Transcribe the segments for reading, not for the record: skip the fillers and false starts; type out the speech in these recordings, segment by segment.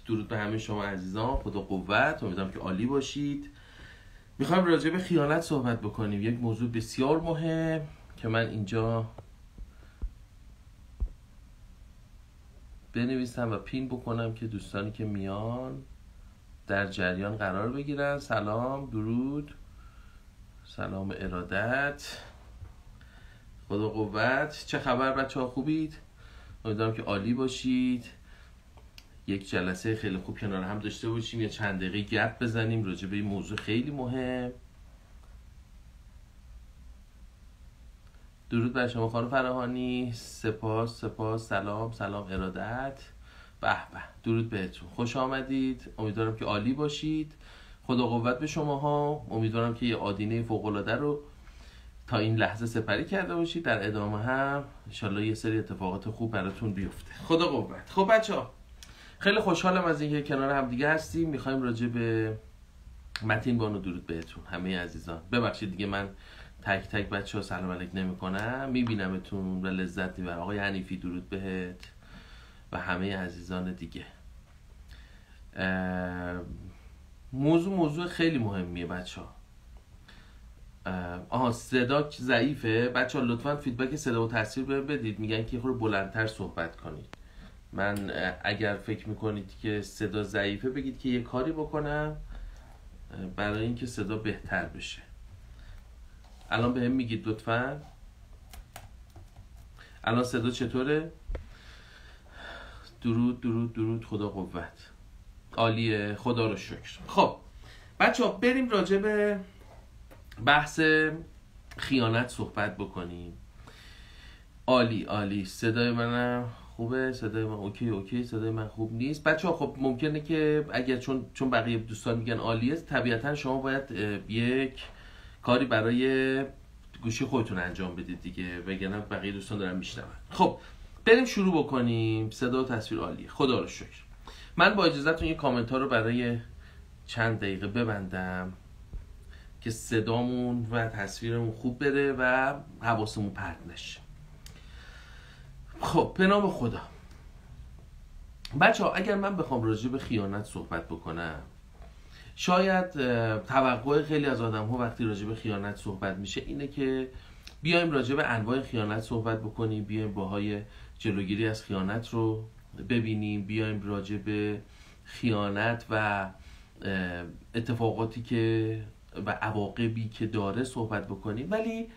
درود به همه شما عزیزان. خدا قوت. امیدوارم که عالی باشید. میخوایم راجع به خیانت صحبت بکنیم، یک موضوع بسیار مهم که من اینجا بنویسم و پین بکنم که دوستانی که میان در جریان قرار بگیرن. سلام، درود، سلام، ارادت، خدا قوت. چه خبر بچه ها، خوبید؟ امیدوارم که عالی باشید. یک جلسه خیلی خوب کنار هم داشته باشیم، یا چند دقیقه گپ بزنیم راجع به این موضوع خیلی مهم. درود بر شما خانم فراهانی. سپاس، سلام، ارادت. به به، درود بهتون، خوش آمدید. امیدوارم که عالی باشید. خدا قوت به شماها. امیدوارم که یه آدینه فوق العاده رو تا این لحظه سپری کرده باشید. در ادامه هم انشالله یه سری اتفاقات خوب براتون بیفته. خدا قوت. خب بچه‌ها، خیلی خوشحالم از اینکه کنار هم دیگه هستیم. میخوایم راجع به متین بانو، درود بهتون همه عزیزان. ببخشید دیگه من تک تک بچه‌ها سلام علیک نمی‌کنم، میبینمتون و لذت میبرم. آقای حنیفی درود بهت و همه عزیزان دیگه. موضوع خیلی مهمیه بچه‌ها. صدا ضعیفه بچه‌ها، لطفاً فیدبک صدا و تصویر بدید. میگن که خود بلندتر صحبت کنید. من اگر فکر میکنید که صدا ضعیفه بگید که یه کاری بکنم برای اینکه صدا بهتر بشه. الان بهم میگید لطفاً. الان صدا چطوره؟ درود، خدا قوت. عالیه، خدا رو شکر. خب بچه‌ها، بریم راجع به بحث خیانت صحبت بکنیم. عالی. صدای منم خوبه؟ صدای من اوکی. صدای من خوب نیست بچه‌ها. خب ممکنه که اگر چون بقیه دوستان میگن عالیه، طبیعتا شما باید یک کاری برای گوشی خودتون انجام بدید دیگه، وگرنه بقیه دوستان دارن میشنون. خب بریم شروع بکنیم. صدا و تصویر عالیه، خدا رو شکر. من با اجازهتون یک کامنت ها رو برای چند دقیقه ببندم که صدامون و تصویرمون خوب بره و حواسمون پرت نشه. خب به نام خدا بچه‌ها، اگر من بخوام راجع به خیانت صحبت بکنم، شاید توقع خیلی از آدم‌ها وقتی راجع به خیانت صحبت میشه اینه که بیایم راجع به انواع خیانت صحبت بکنیم، بیایم راه‌های جلوگیری از خیانت رو ببینیم، بیایم راجع به خیانت و اتفاقاتی که و عواقبی که داره صحبت بکنیم. ولی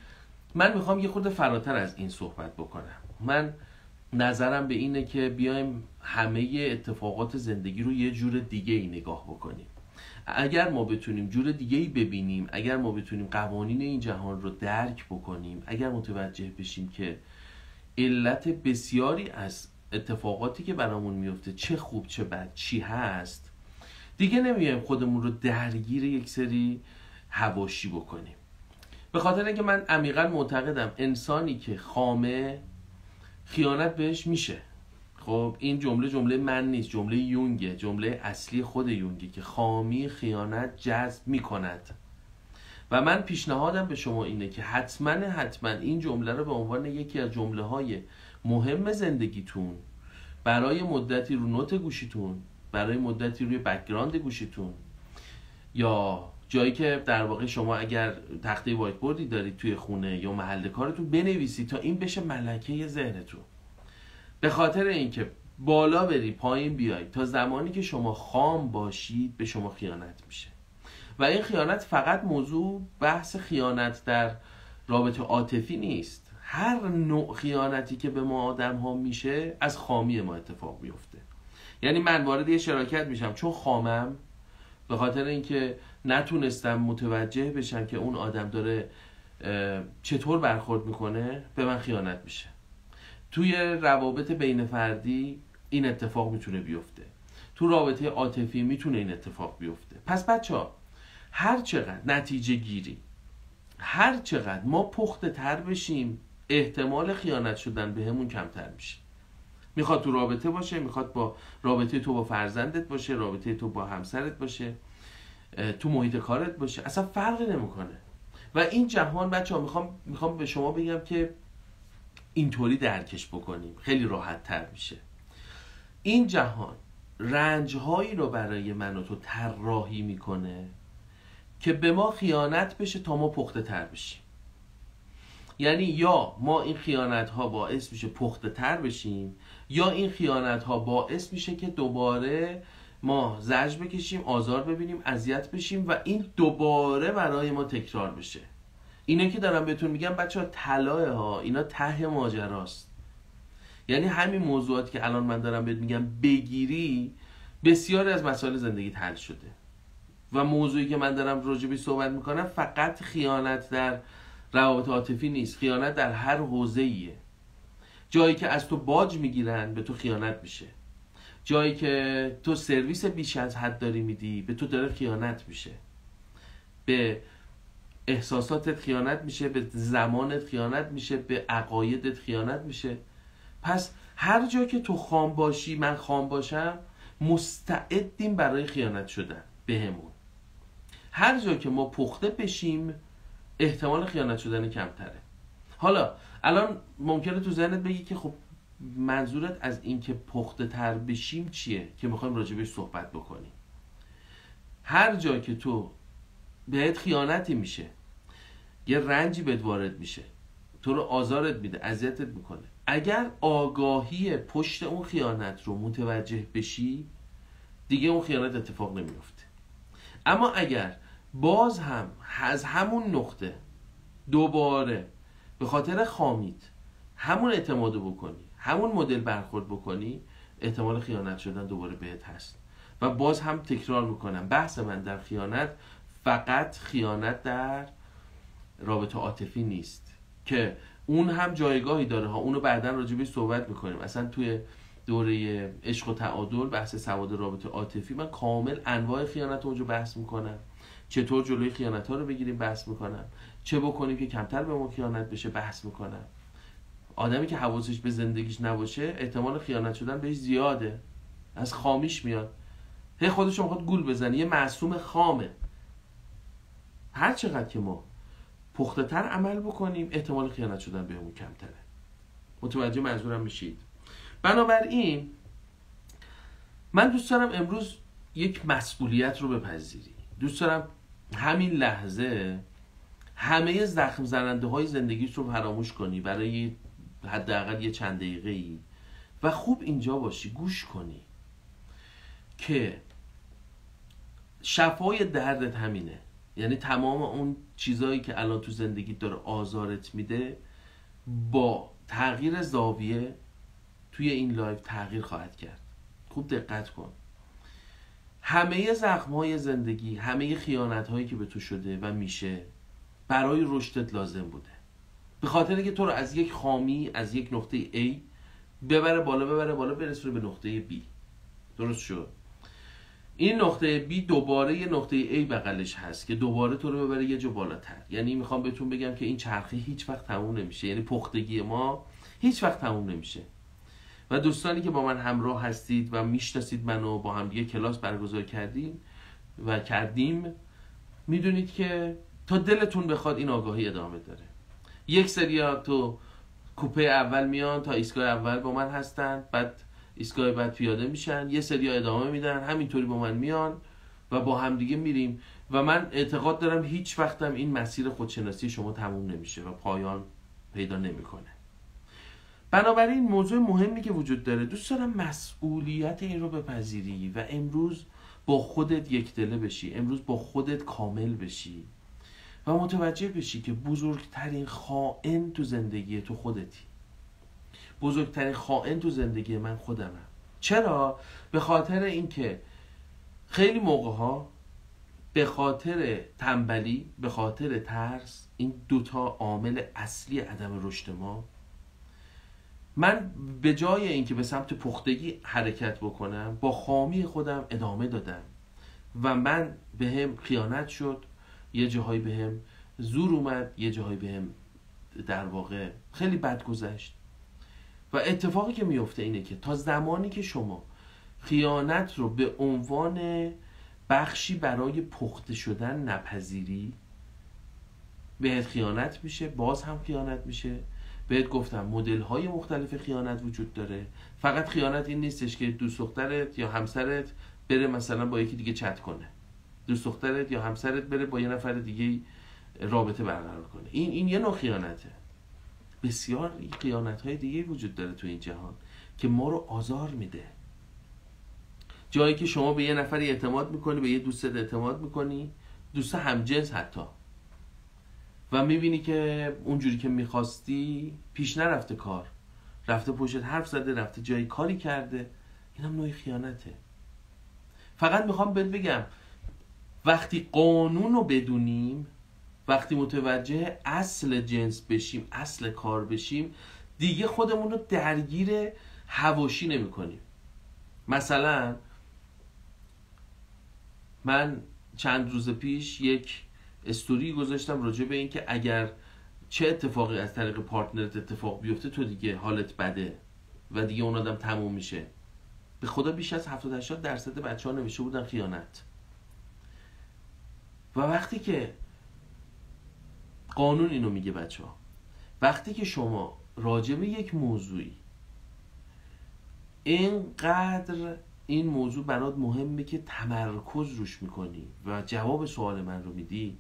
من میخوام یه خورده فراتر از این صحبت بکنم. من نظرم به اینه که بیایم همه اتفاقات زندگی رو یه جور دیگه ای نگاه بکنیم. اگر ما بتونیم جور دیگه ای ببینیم، اگر ما بتونیم قوانین این جهان رو درک بکنیم، اگر متوجه بشیم که علت بسیاری از اتفاقاتی که برامون میفته چه خوب چه بد چی هست، دیگه نمیایم خودمون رو درگیر یک سری حواشی بکنیم. به خاطر اینکه من عمیقا معتقدم انسانی که خامه، خیانت بهش میشه. خب این جمله من نیست، جمله یونگه، جمله اصلی خود یونگه که خامی خیانت جذب میکند. و من پیشنهادم به شما اینه که حتما این جمله رو به عنوان یکی از جمله های مهم زندگیتون برای مدتی رو نوت گوشیتون، برای مدتی روی بک‌گراند گوشیتون، یا جایی که در واقع شما اگر تخته وایت بوردی دارید توی خونه یا محل کارتون بنویسید تا این بشه ملکه ذهنتون. به خاطر اینکه بالا بری پایین بیای، تا زمانی که شما خام باشید به شما خیانت میشه. و این خیانت فقط موضوع بحث خیانت در رابطه عاطفی نیست. هر نوع خیانتی که به ما آدم ها میشه از خامی ما اتفاق میفته. یعنی من وارد یه شراکت میشم چون خامم، به خاطر اینکه نتونستم متوجه بشم که اون آدم داره چطور برخورد میکنه، به من خیانت میشه. توی روابط بین فردی این اتفاق میتونه بیفته، تو رابطه عاطفی میتونه این اتفاق بیفته. پس بچه‌ها، هر چقدر نتیجه گیری، هر چقدر ما پخته تر بشیم، احتمال خیانت شدن به همون کمتر میشه. میخواد تو رابطه باشه، میخواد با رابطه تو با فرزندت باشه، رابطه تو با همسرت باشه، تو محیط کارت باشه، اصلا فرقی نمیکنه. و این جهان بچه‌ها، میخوام به شما بگم که اینطوری درکش بکنیم خیلی راحت تر میشه. این جهان رنجهایی رو برای من و تو طراحی میکنه که به ما خیانت بشه تا ما پخته تر بشیم. یعنی یا ما این خیانت ها باعث میشه پخته تر بشیم، یا این خیانت ها باعث میشه که دوباره ما زجر بکشیم، آزار ببینیم، اذیت بشیم و این دوباره برای ما تکرار بشه. اینا که دارم بهتون میگم بچه‌ها طلاه ها، اینا ته ماجراست. یعنی همین موضوعاتی که الان من دارم بهت میگم بگیری، بسیاری از مسائل زندگی حل شده. و موضوعی که من دارم راجبی صحبت میکنم فقط خیانت در روابط عاطفی نیست، خیانت در هر حوزه‌ایه. جایی که از تو باج میگیرن به تو خیانت میشه، جایی که تو سرویس بیش از حد داری میدی به تو داره خیانت میشه، به احساساتت خیانت میشه، به زمانت خیانت میشه، به عقایدت خیانت میشه. پس هر جا که تو خام باشی، من خام باشم، مستعدیم برای خیانت شدن بهمون. هر جا که ما پخته بشیم احتمال خیانت شدن کمتره. حالا الان ممکنه تو ذهنت بگی که خب منظورت از این که پخته تر بشیم چیه که میخوایم راجبش صحبت بکنیم؟ هر جا که تو بهت خیانتی میشه، یه رنجی بهت وارد میشه، تو رو آزارت میده، اذیتت میکنه، اگر آگاهی پشت اون خیانت رو متوجه بشی دیگه اون خیانت اتفاق نمیفته. اما اگر باز هم از همون نقطه دوباره به خاطر خامیت همون اعتمادو بکنی، همون مدل برخورد بکنی، احتمال خیانت شدن دوباره بهت هست. و باز هم تکرار میکنم، بحث من در خیانت فقط خیانت در رابطه عاطفی نیست که اون هم جایگاهی داره ها، اونو بعداً راجبش صحبت میکنیم. اصلا توی دوره عشق و تعادل، بحث سواد رابطه عاطفی، من کامل انواع خیانت اونجا بحث میکنم، چطور جلوی خیانت ها رو بگیریم بحث میکنم، چه بکنیم که کمتر به ما خیانت بشه بحث میکنم. آدمی که حواسش به زندگیش نباشه احتمال خیانت شدن بهش زیاده، از خامیش میاد، هی خودش رو میخواد گول بزنه، یه معصوم خامه. هر چقدر که ما پخته تر عمل بکنیم احتمال خیانت شدن بهمون کمتره. متوجه منظورم میشید؟ بنابراین من دوست دارم امروز یک مسئولیت رو بپذیری. دوست دارم همین لحظه همه زخم زننده های زندگیت رو فراموش کنی برای حداقل یه چند دقیقه‌ای و خوب اینجا باشی، گوش کنی که شفای دردت همینه. یعنی تمام اون چیزایی که الان تو زندگیت داره آزارت میده با تغییر زاویه توی این لایف تغییر خواهد کرد. خوب دقت کن. همه زخم‌های زندگی، همه خیانت‌هایی که به تو شده و میشه برای رشدت لازم بوده. به خاطر که تو رو از یک خامی، از یک نقطه A ببره بالا برسونه به نقطه B. درست شد؟ این نقطه B دوباره یه نقطه A بغلش هست که دوباره تو رو ببره یه جا بالاتر. یعنی میخوام بهتون بگم که این چرخه هیچ وقت تموم نمیشه. یعنی پختگی ما هیچ وقت تموم نمیشه. و دوستانی که با من همراه هستید و میشناسید منو، با هم دیگه کلاس برگزار کردیم میدونید که تا دلتون بخواد این آگاهی ادامه داره. یک سریا تو کوپه اول میان، تا ایستگاه اول با من هستن، بعد ایستگاه بعد پیاده میشن، یه سریا ادامه میدن، همینطوری با من میان و با هم دیگه میریم. و من اعتقاد دارم هیچ وقتم این مسیر خودشناسی شما تموم نمیشه و پایان پیدا نمیکنه. بنابراین موضوع مهمی که وجود داره، دوست دارم مسئولیت این رو بپذیری و امروز با خودت یک دله بشی، امروز با خودت کامل بشی و متوجه بشی که بزرگترین خائن تو زندگی تو خودتی. بزرگترین خائن تو زندگی من خودمم. چرا؟ به خاطر اینکه خیلی موقع‌ها به خاطر تنبلی، به خاطر ترس، این دوتا عامل اصلی عدم رشد ما، من به جای اینکه به سمت پختگی حرکت بکنم با خامی خودم ادامه دادم و من بهم خیانت شد، یه جاهایی بهم زور اومد، یه جاهایی بهم در واقع خیلی بد گذشت. و اتفاقی که میفته اینه که تا زمانی که شما خیانت رو به عنوان بخشی برای پخته شدن نپذیری، بهت خیانت میشه، باز هم خیانت میشه، بهت گفتم مدل های مختلف خیانت وجود داره. فقط خیانت این نیستش که دوست دخترت یا همسرت بره مثلا با یکی دیگه چت کنه، دوست دخترت یا همسرت بره با یه نفر دیگه رابطه برقرار کنه. این یه نوع خیانته. بسیار خیانت های دیگه وجود داره تو این جهان که ما رو آزار میده. جایی که شما به یه نفری اعتماد میکنی، به یه دوستت اعتماد میکنی، دوست همجنس حتی، و میبینی که اونجوری که میخواستی پیش نرفته، کار رفته پشت حرف زده، رفته جایی کاری کرده. این هم نوعی خیانته. فقط میخوام بهت بگم وقتی قانون رو بدونیم، وقتی متوجه اصل جنس بشیم، اصل کار بشیم، دیگه خودمون رو درگیر حواشی نمی کنیم. مثلا من چند روز پیش یک استوری گذاشتم راجع به این که اگر چه اتفاقی از طریق پارتنرت اتفاق بیفته تو دیگه حالت بده و دیگه اون آدم تموم میشه. به خدا بیش از 70-80% بچه‌ها نوشته بودن خیانت. و وقتی که قانون اینو میگه بچه‌ها، وقتی که شما راجع به یک موضوعی اینقدر این موضوع برات مهمه که تمرکز روش میکنی و جواب سوال من رو میدی،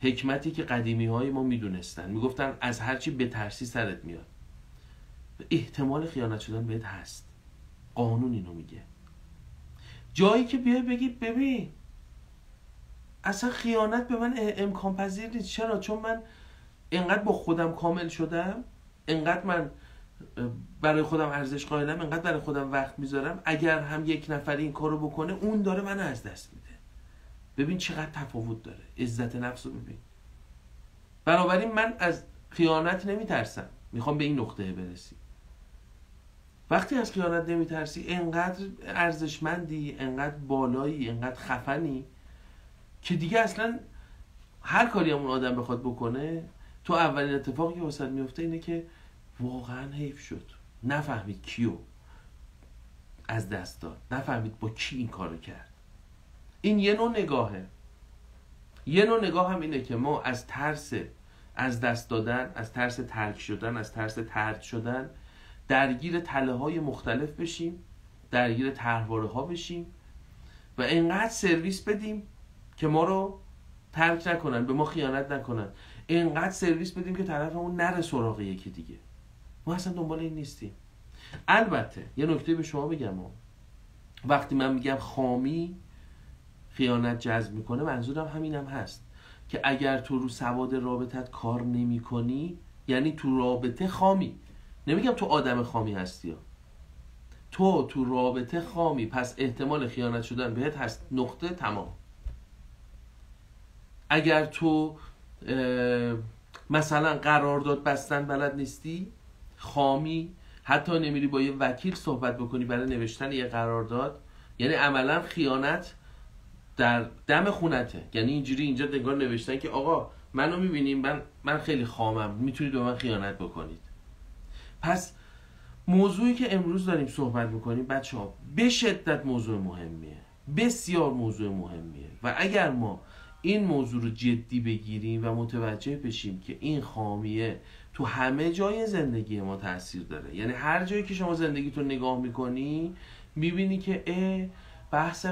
حکمتی که قدیمی های ما میدونستن، میگفتن از هرچی بترسی سرت میاد. احتمال خیانت شدن بهت هست. قانون اینو میگه. جایی که بیای بگی ببین اصلا خیانت به من امکان پذیر نیست. چرا؟ چون من انقدر با خودم کامل شدم، انقدر من برای خودم ارزش قائلم، انقدر برای خودم وقت میذارم، اگر هم یک نفر این کارو بکنه اون داره منو از دست میده. ببین چقدر تفاوت داره. عزت نفس رو ببین. بنابراین من از خیانت نمیترسم. میخوام به این نقطه برسی. وقتی از خیانت نمیترسی، انقدر ارزشمندی، انقدر بالایی، انقدر خفنی که دیگه اصلا هر کاری همون آدم بخواد بکنه، تو اولین اتفاقی که واسه میفته اینه که واقعا حیف شد، نفهمید کیو از دست داد، نفهمید با کی این کارو کرد. این یه نوع نگاهه. یه نوع نگاه هم اینه که ما از ترس از دست دادن، از ترس ترک شدن، از ترس طرد شدن درگیر تله های مختلف بشیم، درگیر طرحواره ها بشیم و اینقدر سرویس بدیم که ما رو ترک نکنن، به ما خیانت نکنن، اینقدر سرویس بدیم که طرفمون نره سراغ یکی دیگه. ما اصلا دنبال این نیستیم. البته یه نکته به شما بگم، وقتی من میگم خامی خیانت جذب میکنه، منظورم همینم هست که اگر تو رو سواد رابطت کار نمی کنی، یعنی تو رابطه خامی. نمیگم تو آدم خامی هستی ها. تو رابطه خامی، پس احتمال خیانت شدن بهت هست. نقطه، تمام. اگر تو مثلا قرارداد بستن بلد نیستی، خامی، حتی نمیری با یه وکیل صحبت بکنی برای نوشتن یه قرارداد، یعنی عملا خیانت در دم خونته. یعنی اینجوری اینجا نگار نوشتن که آقا منو میبینیم، من خیلی خامم، میتونید به من خیانت بکنید. پس موضوعی که امروز داریم صحبت میکنیم بچه‌ها به شدت موضوع مهمیه، بسیار موضوع مهمیه و اگر ما این موضوع رو جدی بگیریم و متوجه بشیم که این خامیه تو همه جای زندگی ما تاثیر داره، یعنی هر جایی که شما زندگیتون نگاه میکنی میبینی که بحث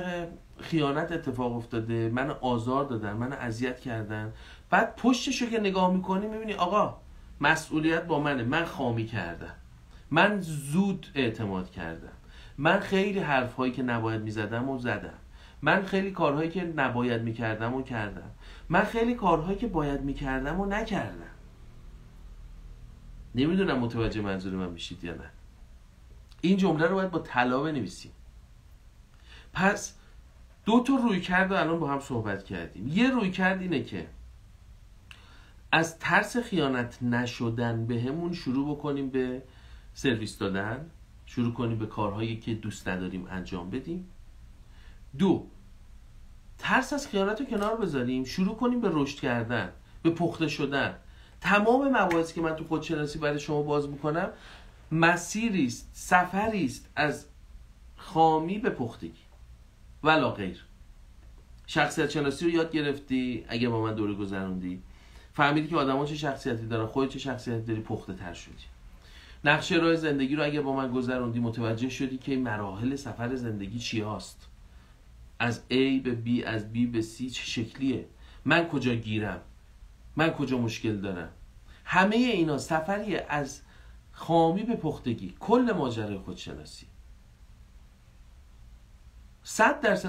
خیانت اتفاق افتاده، من آزار دادن، من اذیت کردن، بعد پشتشو که نگاه میکنی میبینی آقا مسئولیت با منه، من خامی کردم، من زود اعتماد کردم، من خیلی حرفهایی که نباید میزدم و زدم، من خیلی کارهایی که نباید میکردم و کردم، من خیلی کارهایی که باید میکردم و نکردم. نمیدونم متوجه منظور من میشید یا نه. این جمله رو باید با طلا بنویسیم. پس دو تا رویکرد رو الان با هم صحبت کردیم. یه رویکرد اینه که از ترس خیانت نشدن بهمون شروع بکنیم به سرویس دادن، شروع کنیم به کارهایی که دوست نداریم انجام بدیم. دو، ترس از خیانت رو کنار بذاریم، شروع کنیم به رشد کردن، به پخته شدن. تمام مباحثی که من تو خودشناسی برای شما باز میکنم مسیری است، سفری است از خامی به پختگی ولا غیر. شخصیت شناسی رو یاد گرفتی اگه با من دوره گذروندی، فهمیدی که آدما چه شخصیتی دارن، خودت چه شخصیتی داری، پخته تر شدی. نقشه راه زندگی رو اگه با من گذروندی، متوجه شدی که مراحل سفر زندگی چی هست، از A به B، از B به C چه شکلیه، من کجا گیرم، من کجا مشکل دارم. همه اینا سفریه از خامی به پختگی. کل ماجرای خودشناسی 100%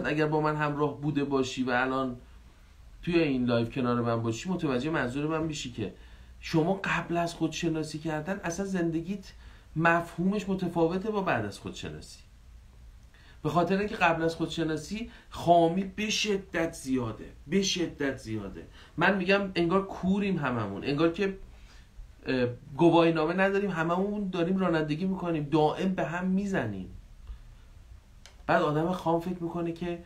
اگر با من همراه بوده باشی و الان توی این لایو کنار من باشی، متوجه منظور من میشی که شما قبل از خودشناسی کردن اصلا زندگیت مفهومش متفاوته با بعد از خودشناسی. به خاطر اینکه قبل از خودشناسی خامی به شدت زیاده. من میگم انگار کوریم هممون، انگار که گواهی نامه نداریم، هممون داریم رانندگی میکنیم، دائم به هم میزنیم. بعد آدم خام فکر میکنه که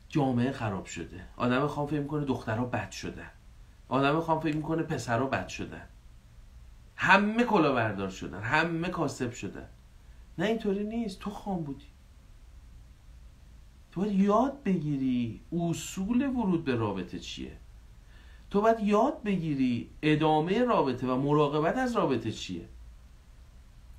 جامعه خراب شده، آدم خام فکر میکنه دخترها بد شدن، آدم خام فکر میکنه پسرها بد شدن، همه کلاهبردار شدن، همه کاسب شدن. نه اینطوری نیست. تو خام بودی. تو باید یاد بگیری اصول ورود به رابطه چیه. تو باید یاد بگیری ادامه رابطه و مراقبت از رابطه چیه.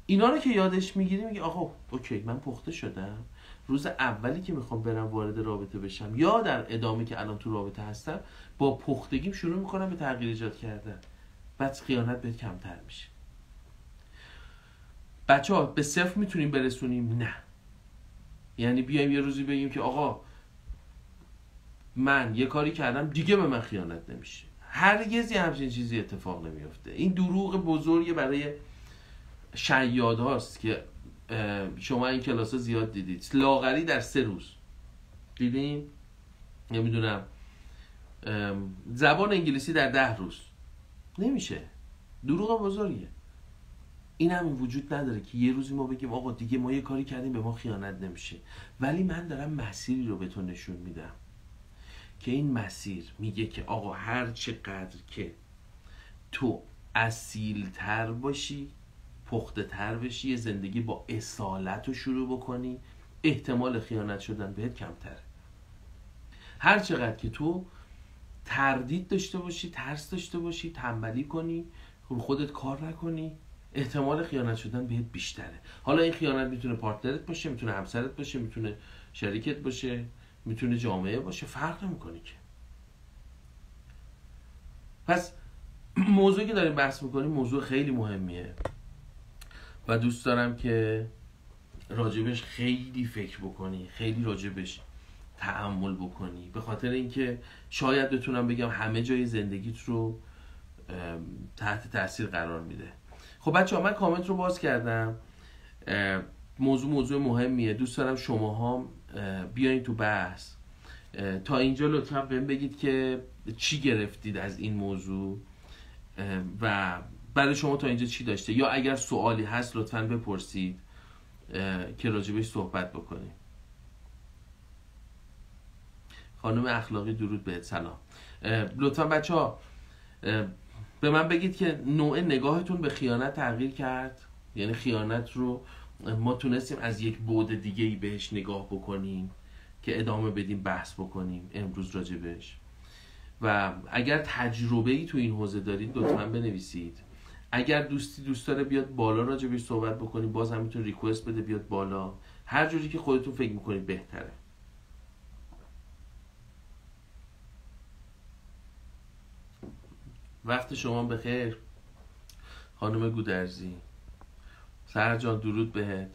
اینا رو که یادش میگیری میگی آقا اوکی، من پخته شدم، روز اولی که میخوام برم وارد رابطه بشم یا در ادامه که الان تو رابطه هستم، با پختگیم شروع میکنم به تغییر ایجاد کردن. بعد خیانت بهت کمتر میشه. بچه‌ها به صفر میتونیم برسونیم؟ نه. یعنی بیایم یه روزی بگیم که آقا من یه کاری کردم دیگه به من خیانت نمیشه. هرگز یه همچین چیزی اتفاق نمیفته. این دروغ بزرگی برای شیاد هاست که شما این کلاس ها زیاد دیدید. لاغری در 3 روز دیدین؟ نمیدونم زبان انگلیسی در 10 روز. نمیشه. دروغ بزرگیه. این هم وجود نداره که یه روزی ما بگیم آقا دیگه ما یه کاری کردیم به ما خیانت نمیشه. ولی من دارم مسیری رو به تو نشون میدم که این مسیر میگه که آقا هر چقدر که تو اصیل تر باشی، پخته تر بشی، یه زندگی با اصالت رو شروع بکنی، احتمال خیانت شدن بهت کمتره. هر چقدر که تو تردید داشته باشی، ترس داشته باشی، تنبلی کنی، رو خودت کار نکنی، احتمال خیانت شدن بهت بیشتره. حالا این خیانت میتونه پارتنرت باشه، میتونه همسرت باشه، میتونه شریکت باشه، میتونه جامعه باشه، فرق نمیکنه که. پس موضوعی که داریم بحث میکنیم موضوع خیلی مهمیه و دوست دارم که راجبش خیلی فکر بکنی، خیلی راجبش تأمل بکنی، به خاطر اینکه شاید بتونم بگم همه جای زندگیت رو تحت تاثیر قرار میده. خب بچه‌ها من کامنت رو باز کردم. موضوع مهمیه. دوست دارم شماها بیاین تو بحث. تا اینجا لطفا بهم بگید که چی گرفتید از این موضوع و برای شما تا اینجا چی داشته، یا اگر سوالی هست لطفا بپرسید که راجبش صحبت بکنیم. خانم اخلاقی درود بهت، سلام. لطفا بچه‌ها به من بگید که نوع نگاهتون به خیانت تغییر کرد؟ یعنی خیانت رو ما تونستیم از یک بعد دیگه‌ای بهش نگاه بکنیم که ادامه بدیم بحث بکنیم امروز راجبش. و اگر تجربه‌ای تو این حوزه دارید لطفاً بنویسید. اگر دوست داره بیاد بالا راجبش صحبت بکنیم، باز هم میتونه ریکوست بده بیاد بالا. هر جوری که خودتون فکر میکنید بهتره. وقت شما بخیر خانم گودرزی. سهر جان درود بهت.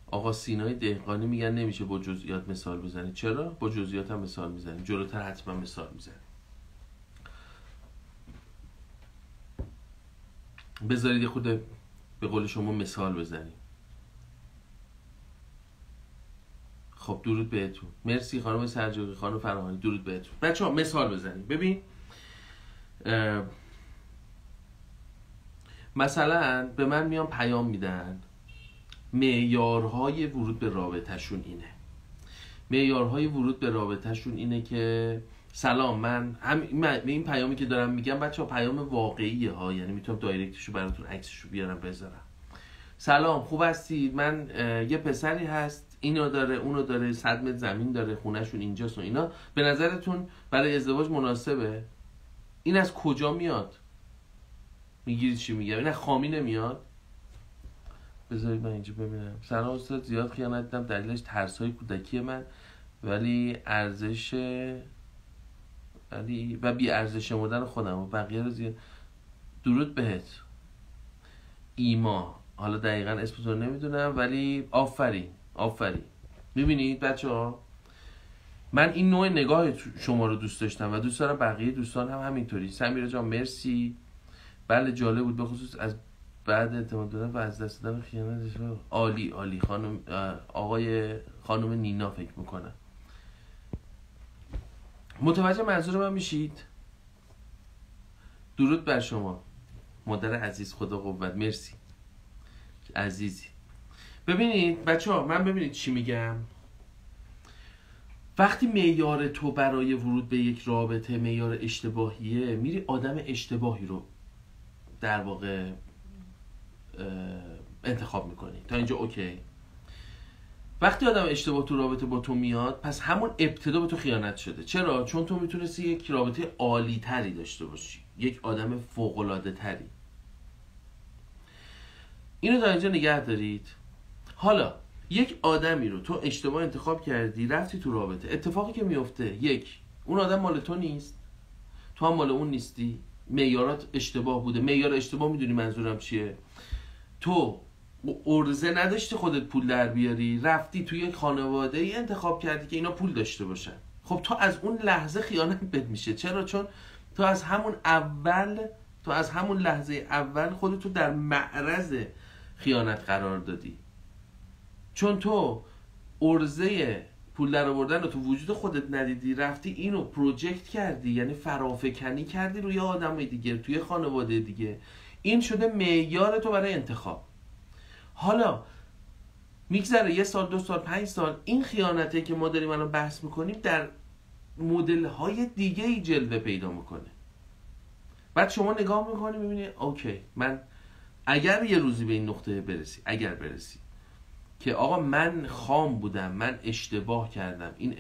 آقا سینای دهقانی میگن نمیشه با جزئیات مثال بزنید. چرا؟ با جزئیات هم مثال میزنیم، جلوتر حتما مثال میزنیم. بذارید خود به قول شما مثال بزنیم. خب درود بهتون. مرسی خانم سرجاقی، خانم فراهانی، درود بهتون. بچه‌ها مثال بزنیم. ببین مثلا به من میان پیام میدن معیارهای ورود به رابطه‌شون اینه. معیارهای ورود به رابطه‌شون اینه که سلام، من این پیامی که دارم میگم بچه‌ها پیام واقعیه ها، یعنی میتونم دایرکتشو براتون عکسشو بیارم بذارم. سلام خوب هستید؟ من یه پسری هست اینو داره اونو داره 100 متر زمین داره خونهشون اینجاست و اینا، به نظرتون برای ازدواج مناسبه؟ این از کجا میاد؟ میگیرید چی میگم؟ این از خامی نمیاد؟ بذارید من اینجا ببینم. سلام استاد، زیاد خیانت دیدم، دلیلش ترس‌های کودکی من ولی بی ارزش شمردن خودم و بقیه رو زیاد. درود بهت ایما، حالا دقیقا اسمت رو نمیدونم ولی آفرین. میبینید بچه‌ها، من این نوع نگاه شما رو دوست داشتم و دوست دارم بقیه دوستان هم همینطوری. سمیرا جان مرسی، بله جالب بود، به خصوص از بعد اعتماد دادن و از دست دادن خیانت. عالی خانم، خانم نینا فکر میکنم. متوجه منظور من میشید؟ درود بر شما مادر عزیز، خدا قوت، مرسی عزیزی. ببینید بچه‌ها، من ببینید چی میگم. وقتی معیار تو برای ورود به یک رابطه معیار اشتباهیه، میری آدم اشتباهی رو در واقع انتخاب میکنی. تا اینجا اوکی؟ وقتی آدم اشتباه تو رابطه با تو میاد، پس همون ابتدا به تو خیانت شده. چرا؟ چون تو میتونستی یک رابطه عالی تری داشته باشی، یک آدم فوق‌العاده تری. اینو تا اینجا نگه دارید. حالا یک آدمی رو تو اشتباه انتخاب کردی، رفتی تو رابطه، اتفاقی که میفته، اون آدم مال تو نیست، تو هم مال اون نیستی، معیارات اشتباه بوده. معیار اشتباه میدونی منظورم چیه؟ تو ارزه نداشتی خودت پول در بیاری، رفتی توی یک خانواده ای انتخاب کردی که اینا پول داشته باشن. خب تو از اون لحظه خیانت بهت میشه. چرا؟ چون تو از همون لحظه اول خودتو در معرض خیانت قرار دادی، چون تو ارزه پول در آوردن رو تو وجود خودت ندیدی، رفتی اینو پروژکت کردی، یعنی فرافکنی کردی روی آدم دیگه، توی خانواده دیگه. این شده معیار تو برای انتخاب. حالا میگذره 1 سال، 2 سال، 5 سال، این خیانته که ما داریم الان بحث میکنیم در مدل های دیگه ای جلوه پیدا میکنه. بعد شما نگاه میکنی میبینی اوکی، من اگر یه روزی به این نقطه برسی که آقا من خام بودم، من اشتباه کردم، این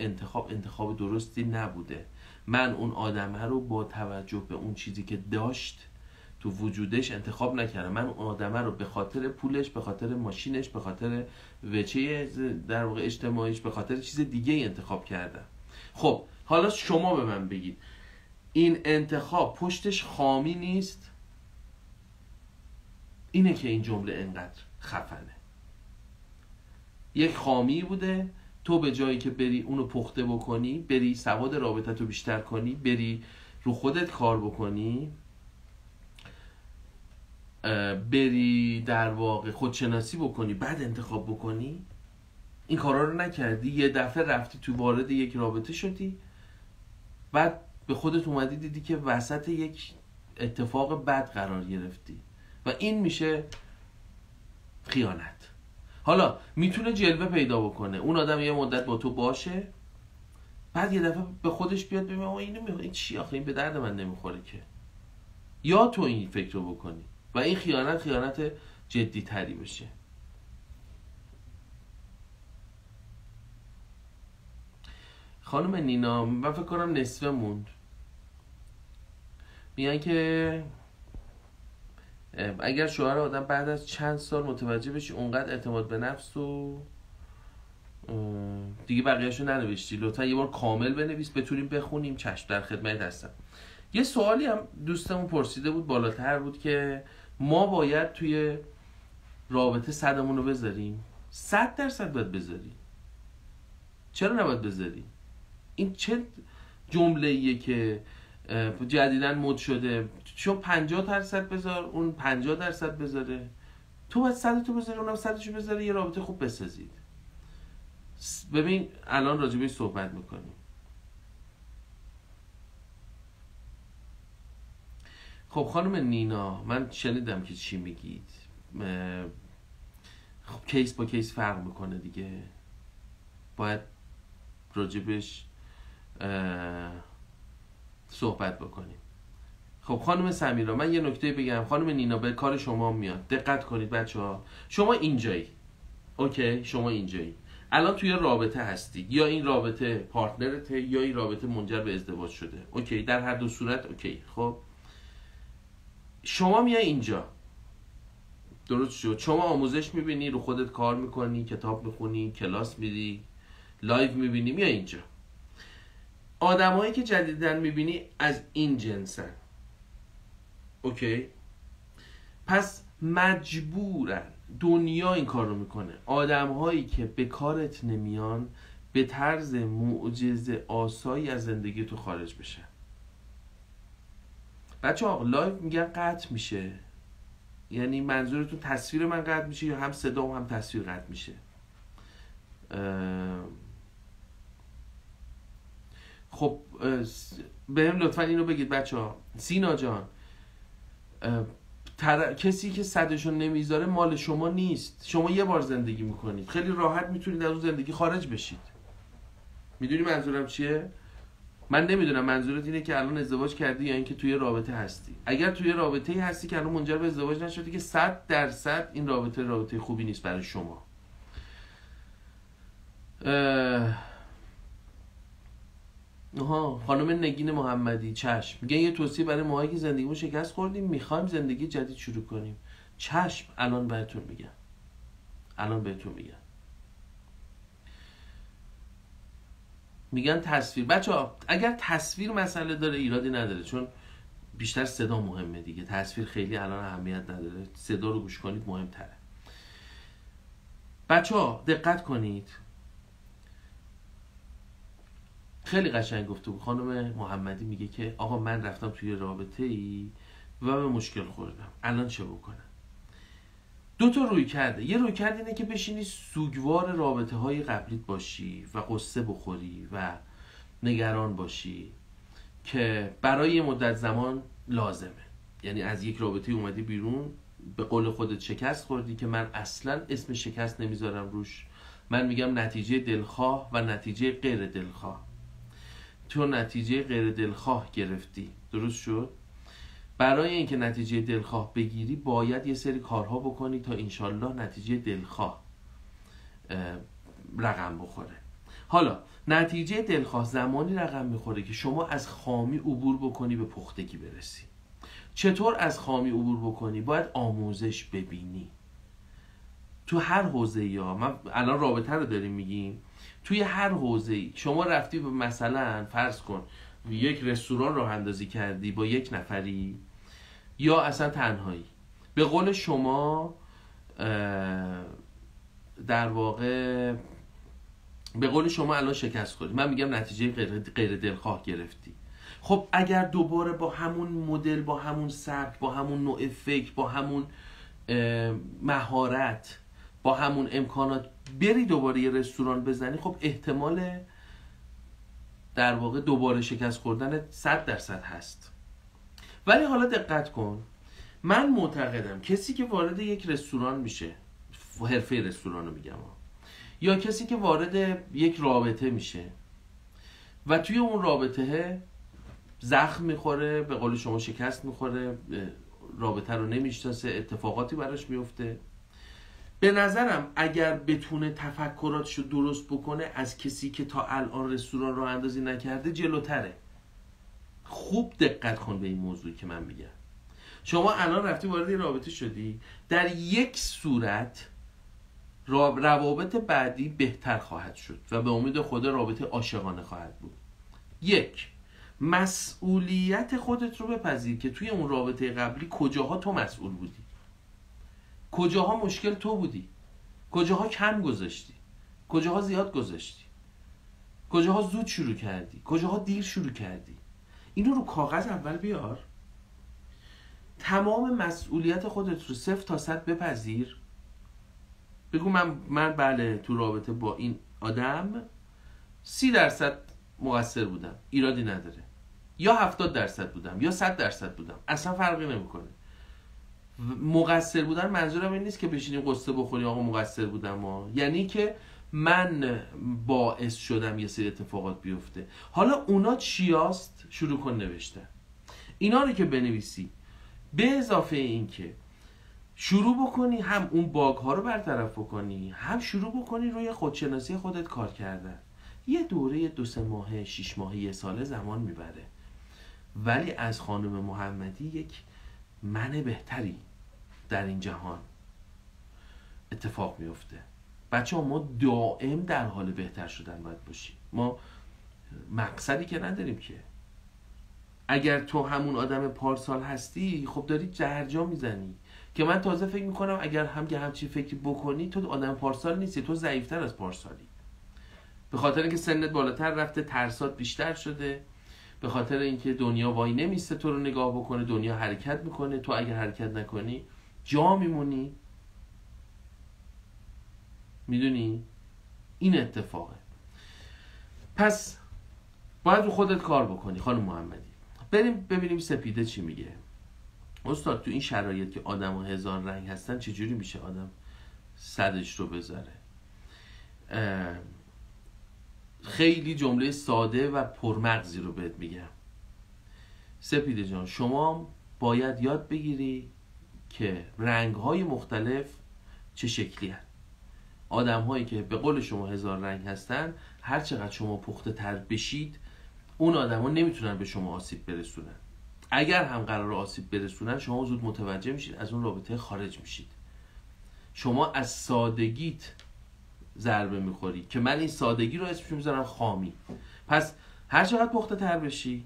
انتخاب درستی نبوده، من اون آدمه رو با توجه به اون چیزی که داشت تو وجودش انتخاب نکردم، من اون آدمه رو به خاطر پولش، به خاطر ماشینش، به خاطر وجه در واقع اجتماعیش، به خاطر چیز دیگه انتخاب کردم. خب حالا شما به من بگید این انتخاب پشتش خامی نیست؟ اینه که این جمله انقدر خفنه. یک خامی بوده، تو به جایی که بری اونو پخته بکنی، بری سواد رابطتو بیشتر کنی، بری رو خودت کار بکنی، بری در واقع خودشناسی بکنی، بعد انتخاب بکنی، این کارا رو نکردی. یه دفعه رفتی تو وارد یک رابطه شدی، بعد به خودت اومدی دیدی که وسط یک اتفاق بد قرار گرفتی و این میشه خیانت. حالا میتونه جلوه پیدا بکنه، اون آدم یه مدت با تو باشه، بعد یه دفعه به خودش بیاد ببین این چی آخه، این به درد من نمیخوره که. یا تو این فکر رو بکنی و این خیانت جدی تری بشه. خانم نینا، من فکر کنم نصفه موند. میگن که اگر شوهر آدم بعد از چند سال متوجه بشی اونقدر اعتماد به نفس و دیگه بقیه‌شو ننوشتی، لطفا یه بار کامل بنویس بتونیم بخونیم. چشم، در خدمت هستم. یه سوالی هم دوستمون پرسیده بود، بالاتر بود، که ما باید توی رابطه 100مون رو بذاریم. 100% باید بذاری. چرا نباید بذاری؟ این چه جمله ایه که جدیدن مد شده؟ چون 50% بذار، اون 50% بذاره، تو باید 100 تو بذاری، اونم 100 بذاره، یه رابطه خوب بسازید. ببین الان راجع بهش صحبت میکنیم. خب خانم نینا، من شنیدم که چی میگید. خب کیس با کیس فرق میکنه دیگه، باید راجع بهش صحبت بکنیم. خب خانم سمیرا، من یه نکته بگم. خانم نینا، به کار شما میاد، دقت کنید بچه‌ها. شما اینجایی، اوکی، شما اینجایی، الان توی رابطه هستی، یا این رابطه پارتنرته یا این رابطه منجر به ازدواج شده، اوکی، در هر دو صورت اوکی. خب شما میای اینجا، درست شد، شما آموزش میبینی، رو خودت کار میکنی، کتاب میخونی، کلاس میری، لایو میبینی، میای اینجا. آدمایی که جدیدن میبینی از این جنسن، اوکی؟ پس مجبورن، دنیا این کار رو میکنه، آدمهایی که به کارت نمیان به طرز معجزه آسایی از زندگی تو خارج بشن. بچه ها لایو میگن قطع میشه، یعنی منظورتون تصویر من قطع میشه یا هم صدا و هم تصویر قطع میشه؟ خب بهم لطفا اینو بگید بچه ها. سینا جان، کسی که صدشو نمیذاره مال شما نیست. شما یه بار زندگی میکنید، خیلی راحت میتونید از اون زندگی خارج بشید. میدونی منظورم چیه؟ من نمیدونم منظورت اینه که الان ازدواج کردی یا اینکه توی رابطه هستی. اگر توی رابطه‌ای هستی که الان منجر به ازدواج نشده، که 100% این رابطه خوبی نیست برای شما. خانم نگین محمدی، چشم، میگن یه توصیه برای ماهایی که زندگیمون شکست خوردیم، میخوایم زندگی جدید شروع کنیم. چشم، الان بهتون میگم. میگن تصویر. بچه‌ها اگر تصویر مسئله داره ایرادی نداره، چون بیشتر صدا مهمه دیگه، تصویر خیلی الان اهمیت نداره، صدا رو گوش کنید مهمتره. بچه‌ها دقت کنید، خیلی قشنگ گفته بود خانم محمدی، میگه که آقا من رفتم توی رابطه‌ای و به مشکل خوردم، الان چه بکنم؟ دو تا روی کرده. یه روی کرد اینه که بشینی سوگوار رابطه های قبلیت باشی و قصه بخوری و نگران باشی که برای یه مدت زمان لازمه. یعنی از یک رابطه اومدی بیرون، به قول خودت شکست خوردی، که من اصلا اسم شکست نمیذارم روش، من میگم نتیجه دلخواه و نتیجه غیر دلخواه. تو نتیجه غیر دلخواه گرفتی، درست شد؟ برای اینکه نتیجه دلخواه بگیری باید یه سری کارها بکنی تا انشالله نتیجه دلخواه رقم بخوره. حالا نتیجه دلخواه زمانی رقم میخوره که شما از خامی عبور بکنی به پختگی برسی. چطور از خامی عبور بکنی؟ باید آموزش ببینی تو هر حوزه‌ای. من الان رابطه رو داریم میگیم، توی هر حوزه‌ای شما رفتی به مثلا فرض کن یک رستوران راه اندازی کردی با یک نفری یا اصلا تنهایی، به قول شما در واقع به قول شما الان شکست خوردی، من میگم نتیجه غیر دلخواه گرفتی. خب اگر دوباره با همون مدل، با همون سبک، با همون نوع فکر، با همون مهارت، با همون امکانات بری دوباره یه رستوران بزنی، خب احتمال در واقع دوباره شکست خوردن 100% هست. ولی حالا دقت کن، من معتقدم کسی که وارد یک رستوران میشه، حرفه رستوران رو میگم، یا کسی که وارد یک رابطه میشه و توی اون رابطه زخم میخوره، به قول شما شکست میخوره، رابطه رو نمیشناسه، اتفاقاتی براش میفته، به نظرم اگر بتونه تفکراتشو درست بکنه، از کسی که تا الان رستوران راه اندازی نکرده جلوتره. خوب دقت کن به این موضوعی که من میگم. شما الان رفتی وارد رابطه شدی، در یک صورت روابط بعدی بهتر خواهد شد و به امید خدا رابطه عاشقانه خواهد بود. یک، مسئولیت خودت رو بپذیر که توی اون رابطه قبلی کجاها تو مسئول بودی، کجاها مشکل تو بودی، کجاها کم گذاشتی، کجاها زیاد گذاشتی، کجاها زود شروع کردی، کجاها دیر شروع کردی. اینو رو کاغذ اول بیار، تمام مسئولیت خودت رو 0 تا 100 بپذیر، بگو من بله تو رابطه با این آدم 30% مقصر بودم، ایرادی نداره، یا 70% بودم یا 100% بودم، اصلا فرقی نمیکنه. مقصر بودن منظورم این نیست که بشینیم قصه بخوریم آقا مقصر بودم یعنی که من باعث شدم یه سری اتفاقات بیفته. حالا اونا چیاست؟ شروع کن نوشتن. اینا رو که بنویسی، به اضافه این که شروع بکنی هم اون باگ ها رو برطرف بکنی، هم شروع بکنی روی خودشناسی خودت کار کردن. یه دوره 2-3 ماهه 6 ماهه 1 ساله زمان میبره، ولی از خانم محمدی یک من بهتری در این جهان اتفاق میفته. بچه ها ما دائم در حال بهتر شدن باید باشیم، ما مقصدی که نداریم که. اگر تو همون آدم پارسال هستی خب داری جرجا میزنی، که من تازه فکر میکنم اگر همچی فکری بکنی تو آدم پارسال نیستی، تو ضعیفتر از پارسالی، به خاطر اینکه سنت بالاتر رفته، ترسات بیشتر شده، به خاطر اینکه دنیا وای نمیسته تو رو نگاه بکنه، دنیا حرکت میکنه، تو اگر حرکت نکنی جا میمونی. میدونی این اتفاقه. پس باید رو خودت کار بکنی خانم محمدی. بریم ببینیم سپیده چی میگه. استاد تو این شرایط که آدم ها 1000 رنگ هستن چجوری میشه آدم صدش رو بذاره؟ خیلی جمله ساده و پرمغزی رو بهت میگم. سپیده جان، شما باید یاد بگیری که رنگ‌های مختلف چه شکلی هست. آدم‌هایی که به قول شما 1000 رنگ هستن، هر چقدر شما پخته تر بشید اون آدم‌ها نمیتونن به شما آسیب برسونن. اگر هم قرار آسیب برسونن شما زود متوجه میشید، از اون رابطه خارج میشید. شما از سادگیت ضربه میخوری که من این سادگی رو اسمش میذارم خامی. پس هر چقدر پخته تر بشی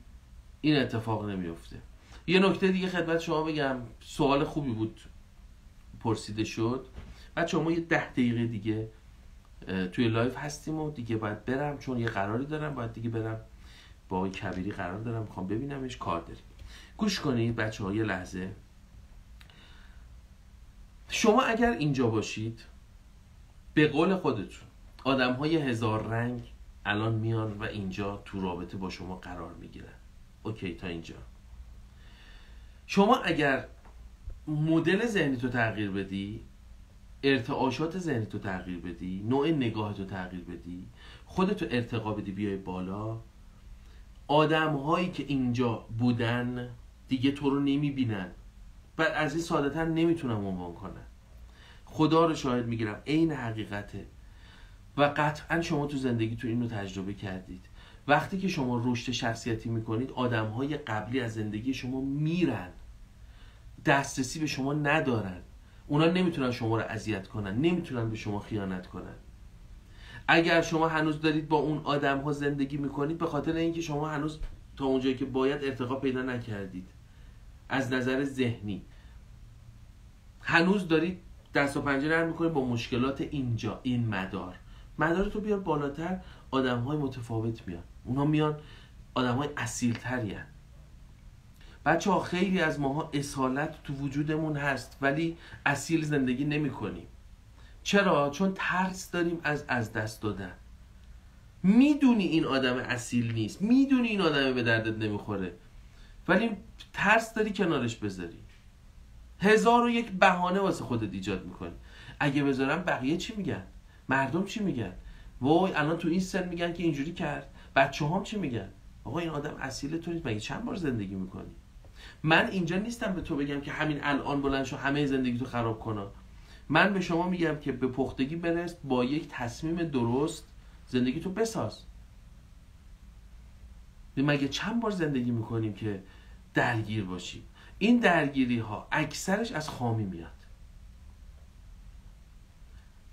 این اتفاق نمیفته. یه نکته دیگه خدمت شما بگم، سوال خوبی بود پرسیده شد. بچه ما یه 10 دقیقه دیگه توی لایف هستیم و دیگه باید برم، چون یه قراری دارم، باید دیگه برم با آقای کبیری قرار دارم، میخوام ببینمش، کار داریم. گوش کنید بچه ها یه لحظه. شما اگر اینجا باشید، به قول خودتون آدم های 1000 رنگ الان میان و اینجا تو رابطه با شما قرار میگیرن. اوکی تا اینجا. شما اگر مدل ذهنی تو تغییر بدی، ارتعاشات ذهنی تو تغییر بدی، نوع نگاه تو تغییر بدی، خودتو ارتقا بدی، بیای بالا، آدم هایی که اینجا بودن دیگه تو رو نمیبینن و از این ساده‌تر نمیتونم عنوان کنم. خدا رو شاهد میگیرم عین حقیقته و قطعا شما تو زندگی تو اینو تجربه کردید. وقتی که شما رشد شخصیتی میکنید آدم های قبلی از زندگی شما میرن، دسترسی به شما ندارن، اونا نمیتونن شما رو اذیت کنن، نمیتونن به شما خیانت کنن. اگر شما هنوز دارید با اون آدم ها زندگی میکنید به خاطر اینکه شما هنوز تا اونجایی که باید ارتقا پیدا نکردید از نظر ذهنی، هنوز دارید دست و پنجه نرم میکنید با مشکلات اینجا. این مدار تو بیار بالاتر، آدم های متفاوت میان، اونا میان آدم های اصیل تری هن. بچه ها خیلی از ماها اصالت تو وجودمون هست ولی اصیل زندگی نمی کنیم. چرا؟ چون ترس داریم از دست دادن. میدونی این آدم اصیل نیست، میدونی این آدم به دردت نمیخوره، ولی ترس داری کنارش بذاری. 1001 بهانه واسه خودت ایجاد میکنی. اگه بذارم بقیه چی میگن؟ مردم چی میگن؟ وای الان تو این سن میگن که اینجوری کرد. بچه هم چی میگن؟ آقا این آدم اصیل تو نیست، مگه چند بار زندگی میکنی؟ من اینجا نیستم به تو بگم که همین الان بلند شو همه زندگی تو خراب کنه. من به شما میگم که به پختگی برس، با یک تصمیم درست زندگی تو بساز. مگه چند بار زندگی میکنیم که درگیر باشیم؟ این درگیری ها اکثرش از خامی میاد.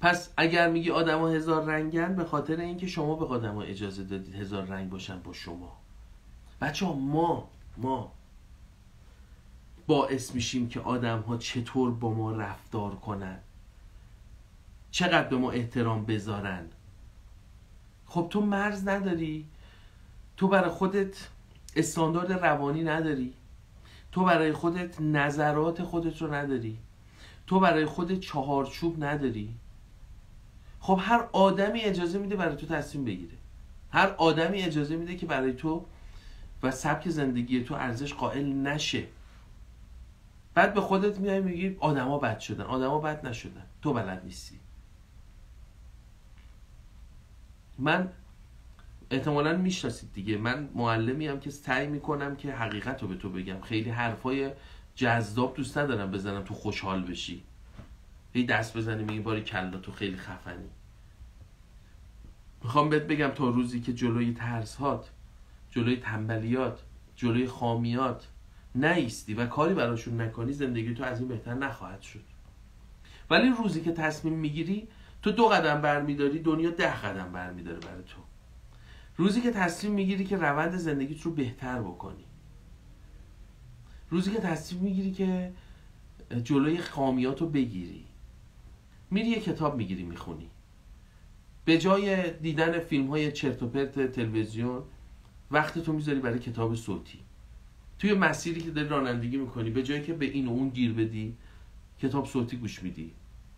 پس اگر میگی آدم ها 1000 رنگن، به خاطر اینکه شما به آدم ها اجازه دادید 1000 رنگ باشن با شما. بچه ها ما باعث میشیم که آدم ها چطور با ما رفتار کنن، چقدر به ما احترام بذارن. خب تو مرز نداری، تو برای خودت استاندارد روانی نداری، تو برای خودت نظرات خودت رو نداری، تو برای خودت چهارچوب نداری. خب هر آدمی اجازه میده برای تو تصمیم بگیره، هر آدمی اجازه میده که برای تو و سبک زندگی تو ارزش قائل نشه. بعد به خودت میای میگی آدما بد شدن. آدما بد نشدن، تو بلد نیستی. من احتمالاً میشناسید دیگه، من معلمی ام که سعی میکنم که حقیقت رو به تو بگم. خیلی حرفای جذاب دوست ندارم بزنم تو خوشحال بشی، هی دست بزنی میگی باری کلا تو خیلی خفنی. میخوام بهت بگم تا روزی که جلوی ترس‌هات، جلوی تنبلیات، جلوی خامیات نایستی و کاری براشون نکنی، زندگی تو از این بهتر نخواهد شد. ولی روزی که تصمیم میگیری تو 2 قدم برمیداری، دنیا 10 قدم برمیداره برای تو. روزی که تصمیم میگیری که روند زندگیت رو بهتر بکنی، روزی که تصمیم میگیری که جلوی خامیات رو بگیری، میری یه کتاب میگیری میخونی، به جای دیدن فیلم های چرت و پرت تلویزیون وقت تو میذاری برای کتاب صوتی. توی مسیری که داری رانندگی میکنی به جایی که به این و اون گیر بدی، کتاب صوتی گوش میدی،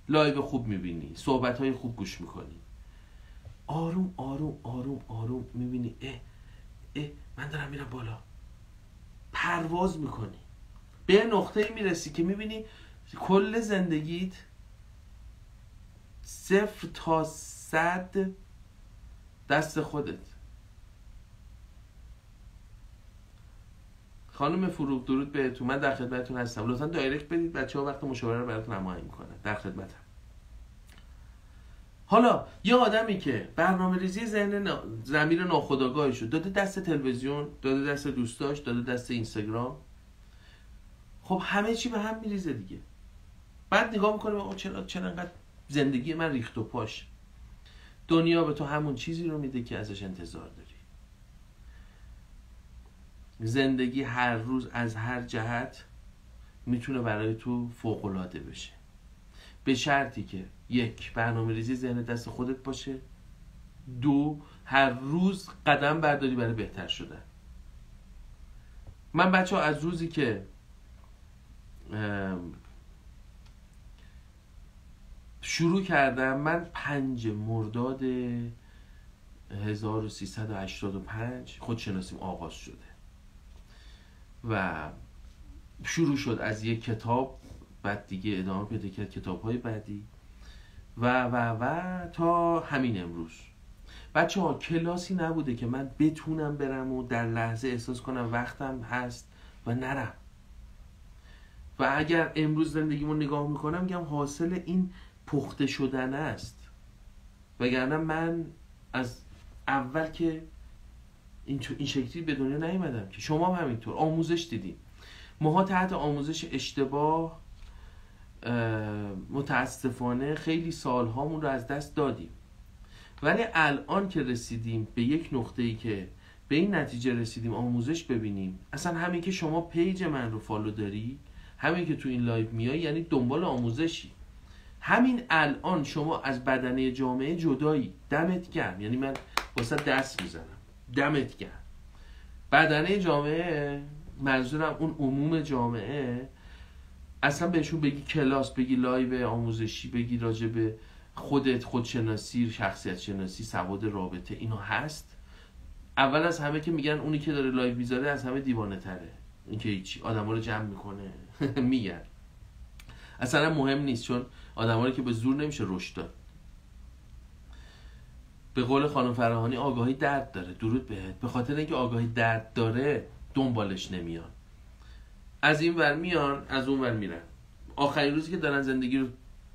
لایو خوب میبینی، صحبت های خوب گوش میکنی، آروم آروم آروم آروم میبینی من دارم میرم بالا، پرواز میکنی، به نقطه‌ای میرسی که میبینی کل زندگیت 0 تا 100 دست خودت. خانم فروغ درود بهتون، من در خدمتتون هستم. لطفا دایرکت بدید، بچه‌ها وقت مشاوره رو براتون هماهنگ می‌کنن. در خدمتم. حالا یه آدمی که برنامه‌ریزی ضمیر ناخودآگاهش رو داده دست تلویزیون، داده دست دوستاش، داده دست اینستاگرام، خب همه چی به هم میریزه دیگه. بعد نگاه می‌کنه چرا انقدر زندگی من ریخت و پاش. دنیا به تو همون چیزی رو میده که ازش انتظار داری. زندگی هر روز از هر جهت میتونه برای تو فوق‌العاده بشه، به شرطی که 1 برنامه‌ریزی ذهن دست خودت باشه، 2 هر روز قدم برداری برای بهتر شدن. من بچه‌ها از روزی که شروع کردم، من 5 مرداد 1385 خودشناسیم آغاز شده و شروع شد از یک کتاب، بعد دیگه ادامه پیدا کرد کتاب‌های بعدی و تا همین امروز. بچه‌ها کلاسی نبوده که من بتونم برم و در لحظه احساس کنم وقتم هست و نرم. و اگر امروز زندگیمو نگاه میکنم میگم حاصل این پخته شدن است، وگرنه من از اول که این شکلی به دنیا نیومدم که. شما هم همینطور آموزش دیدیم، ماها تحت آموزش اشتباه متاسفانه خیلی سالهامون رو از دست دادیم. ولی الان که رسیدیم به یک نقطه‌ای که به این نتیجه رسیدیم آموزش ببینیم، اصلا همین که شما پیج من رو فالو داری، همین که تو این لایو میای، یعنی دنبال آموزشی. همین الان شما از بدنه جامعه جدایی، دمت گرم، یعنی من واسه دست میزنم، دمت گرم. بدنه جامعه منظورم اون عموم جامعه، اصلا بهشون بگی کلاس، بگی لایو آموزشی، بگی راجع به خودت، خودشناسی، شخصیت شناسی، سواد رابطه، اینا هست. اول از همه که میگن اونی که داره لایو میذاره از همه دیوانه تره، این که هیچی، آدما رو جمع میکنه میگن. اصلا مهم نیست، چون آدما رو که به زور نمیشه رشد داد. به قول خانم فراهانی آگاهی درد داره. درود بهت. به خاطر اینکه آگاهی درد داره دنبالش نمیان، از این ور میان از اون ور میرن. آخرین روزی که دارن زندگی رو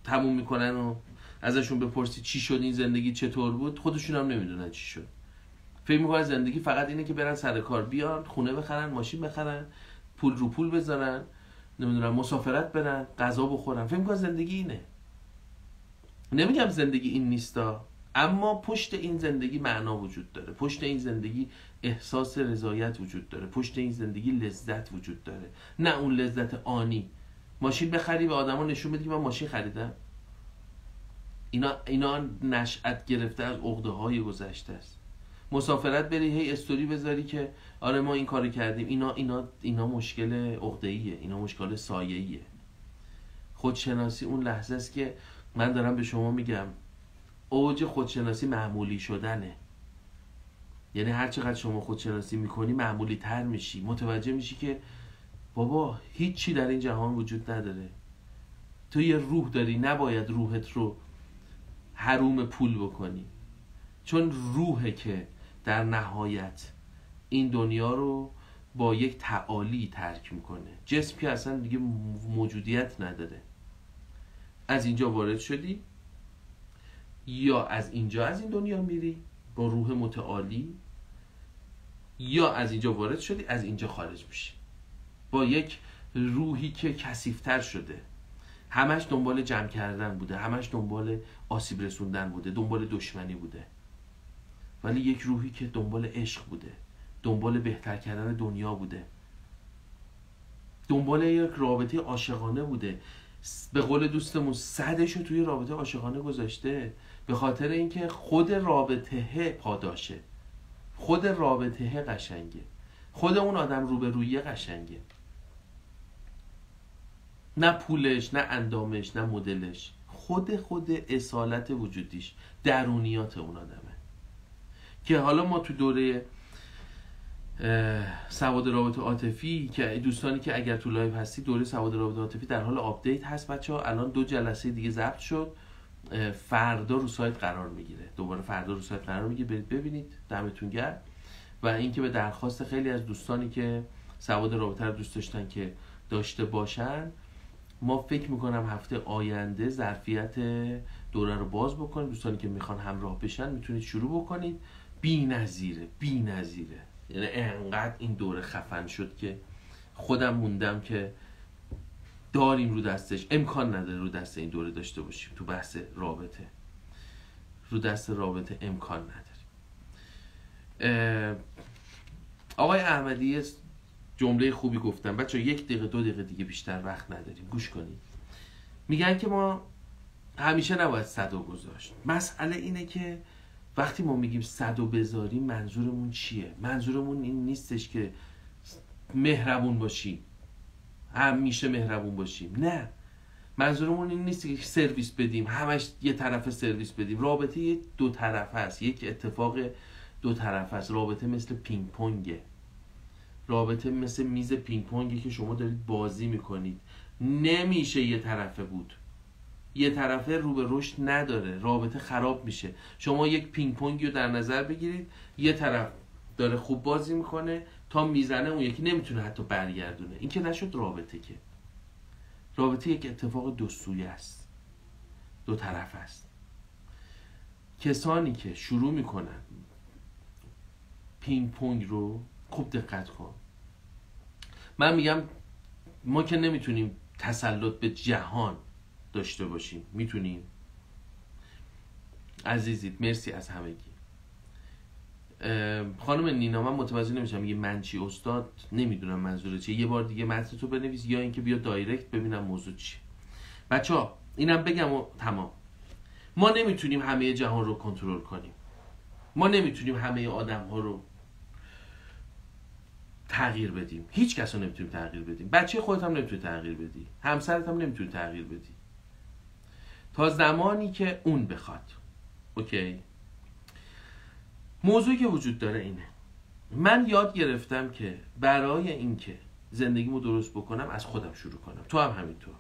تموم میکنن و ازشون بپرسی چی شد، این زندگی چطور بود، خودشون هم نمیدونن چی شد. فکر میکنن زندگی فقط اینه که برن سر کار بیان، خونه بخرن، ماشین بخرن، پول رو پول بذارن، نمیدونم مسافرت برن، غذا بخورن. فکر میکنن زندگی اینه. نمیگم زندگی این نیستا، اما پشت این زندگی معنا وجود داره، پشت این زندگی احساس رضایت وجود داره، پشت این زندگی لذت وجود داره. نه اون لذت آنی، ماشین بخری به آدما نشون بدی که من ماشین خریدم. اینا نشأت گرفته از عقده‌های گذشته است. مسافرت بری هی استوری بذاری که آره ما این کارو کردیم، اینا مشکل عقده‌ایه، اینا مشکل سایه‌ایه. خودشناسی اون لحظه است که من دارم به شما میگم اوج خودشناسی معمولی شدنه. یعنی هر چقدر شما خودشناسی میکنی معمولی تر میشی، متوجه میشی که بابا هیچی در این جهان وجود نداره. تو یه روح داری، نباید روحت رو حروم پول بکنی، چون روحه که در نهایت این دنیا رو با یک تعالی ترک میکنه. جسم که اصلا دیگه موجودیت نداره. از اینجا وارد شدی، یا از اینجا از این دنیا میری با روح متعالی، یا از اینجا وارد شدی از اینجا خارج میشی با یک روحی که کثیف‌تر شده، همش دنبال جمع کردن بوده، همش دنبال آسیب رسوندن بوده، دنبال دشمنی بوده. ولی یک روحی که دنبال عشق بوده، دنبال بهتر کردن دنیا بوده، دنبال یک رابطه عاشقانه بوده. به قول دوستمون صدشو توی رابطه عاشقانه گذاشته، به خاطر اینکه خود رابطه پاداشه، خود رابطه قشنگه، خود اون آدم روبرویی قشنگه، نه پولش، نه اندامش، نه مدلش، خود اصالت وجودیش، درونیات اون آدمه. که حالا ما تو دوره سواد رابطه عاطفی که دوستانی که اگر تو لایو هستی، دوره سواد رابطه عاطفی در حال آپدیت هست بچه‌ها. الان 2 جلسه دیگه ضبط شد، فردا رو سایت قرار میگیره، دوباره فردا رو سایت قرار میگیره، برید ببینید. دمتون گرم. و اینکه به درخواست خیلی از دوستانی که سواد رابطه رو دوست داشتن که داشته باشن، ما فکر میکنم هفته آینده ظرفیت دوره رو باز بکنیم. دوستانی که میخوان همراه بشن میتونید شروع بکنید. بی‌نظیره. یعنی انقدر این دوره خفن شد که خودم موندم که داریم رو دستش، امکان نداره رو دست این دوره داشته باشیم. تو بحث رابطه، رو دست رابطه امکان نداریم. آقای احمدی جمله خوبی گفتن بچه، 1 دقیقه 2 دقیقه دیگه بیشتر وقت نداریم، گوش کنید. میگن که ما همیشه نباید 100 گذاشت. مسئله اینه که وقتی ما میگیم 100 بذاریم منظورمون چیه؟ منظورمون این نیستش که مهربون باشیم، همیشه مهربون باشیم، نه. منظورمون این نیست که سرویس بدیم، همش یه طرف سرویس بدیم. رابطه 2 طرفه است، یک اتفاق 2 طرفه است. رابطه مثل پینگ پونگه، رابطه مثل میز پینگ پونگی که شما دارید بازی میکنید. نمیشه یه طرفه بود، یه طرفه رو به رشد نداره، رابطه خراب میشه. شما یک پینگ پونگی رو در نظر بگیرید، یه طرف داره خوب بازی میکنه تا میزنه، اون یکی نمیتونه حتی برگردونه. این که نشد رابطه. که رابطه یک اتفاق 2 سویه است، 2 طرف است. کسانی که شروع میکنن پینگ پونگ رو، خوب دقت کن، من میگم ما که نمیتونیم تسلط به جهان داشته باشیم. میتونیم عزیزید، مرسی از همگی. خانم نینا من متوجه نمیشم میگه من چی استاد، نمیدونم منظور چیه. یه بار دیگه متن تو بنویس یا اینکه بیا دایرکت ببینم موضوع چیه. بچه‌ها اینم بگم و تمام. ما نمیتونیم همه جهان رو کنترل کنیم، ما نمیتونیم همه آدم‌ها رو تغییر بدیم، هیچ کس رو نمیتونیم تغییر بدیم. بچه خودت هم نمیتونی تغییر بدی، همسرت هم نمیتونی تغییر بدی تا زمانی که اون بخواد. اوکی؟ موضوعی که وجود داره اینه، من یاد گرفتم که برای اینکه زندگیمو درست بکنم از خودم شروع کنم. تو هم همینطور.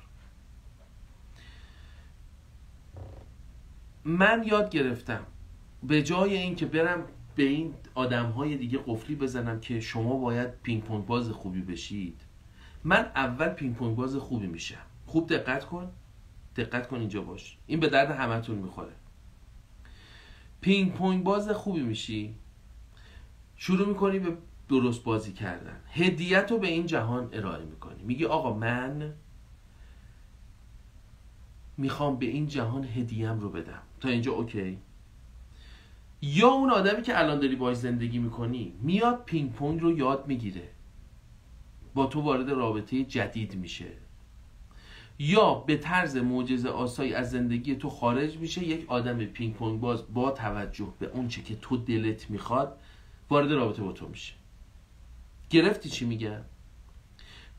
من یاد گرفتم به جای اینکه برم به این آدم‌های دیگه قفلی بزنم که شما باید پینگ پونگ باز خوبی بشید، من اول پینگ پونگ باز خوبی میشم. خوب دقت کن اینجا باش، این به درد همتون میخوره. پینگ پونگ باز خوبی میشی، شروع میکنی به درست بازی کردن، هدیت رو به این جهان ارائه میکنی. میگی آقا من میخوام به این جهان هدیه‌ام رو بدم. تا اینجا اوکی؟ یا اون آدمی که الان داری باهاش زندگی میکنی میاد پینگ پونگ رو یاد میگیره، با تو وارد رابطه جدید میشه، یا به طرز معجزه آسایی از زندگی تو خارج میشه، یک آدم پینگ پونگ باز با توجه به اون چه که تو دلت میخواد وارد رابطه با تو میشه. گرفتی چی میگم؟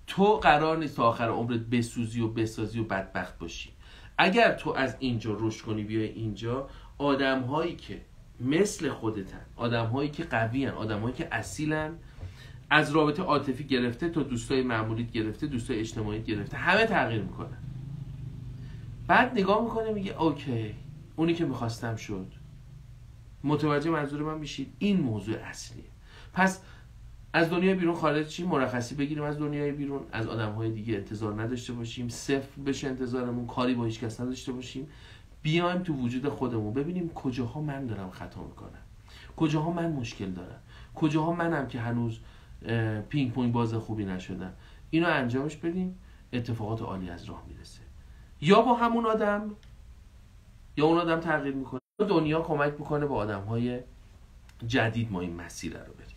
تو قرار نیست تا آخر عمرت بسوزی و بسازی و بدبخت باشی. اگر تو از اینجا رشد کنی بیای اینجا، آدم‌هایی که مثل خودتن، آدم‌هایی که قوی‌ان، آدم‌هایی که اصیلن، از رابطه عاطفی گرفته تا دوستای معمولیت گرفته، دوستای اجتماعیت گرفته، همه تغییر میکنن. بعد نگاه میکنه میگه اوکی، اونی که میخواستم شد. متوجه منظور من میشید؟ این موضوع اصلیه. پس از دنیای بیرون خارج شیم، مرخصی بگیریم از دنیای بیرون، از آدم‌های دیگه انتظار نداشته باشیم، صفر بشه انتظارمون، کاری با هیچ کس نداشته باشیم، بیایم تو وجود خودمون ببینیم کجاها من دارم خطا میکنم، کجاها من مشکل دارم، کجاها منم که هنوز پینگ پونگ باز خوبی نشدم. اینو انجامش بدیم، اتفاقات عالی از راه میرسه. یا با همون آدم یا اون آدم تغییر میکنه، دنیا کمک میکنه با آدم‌های جدید ما این مسیر رو بریم.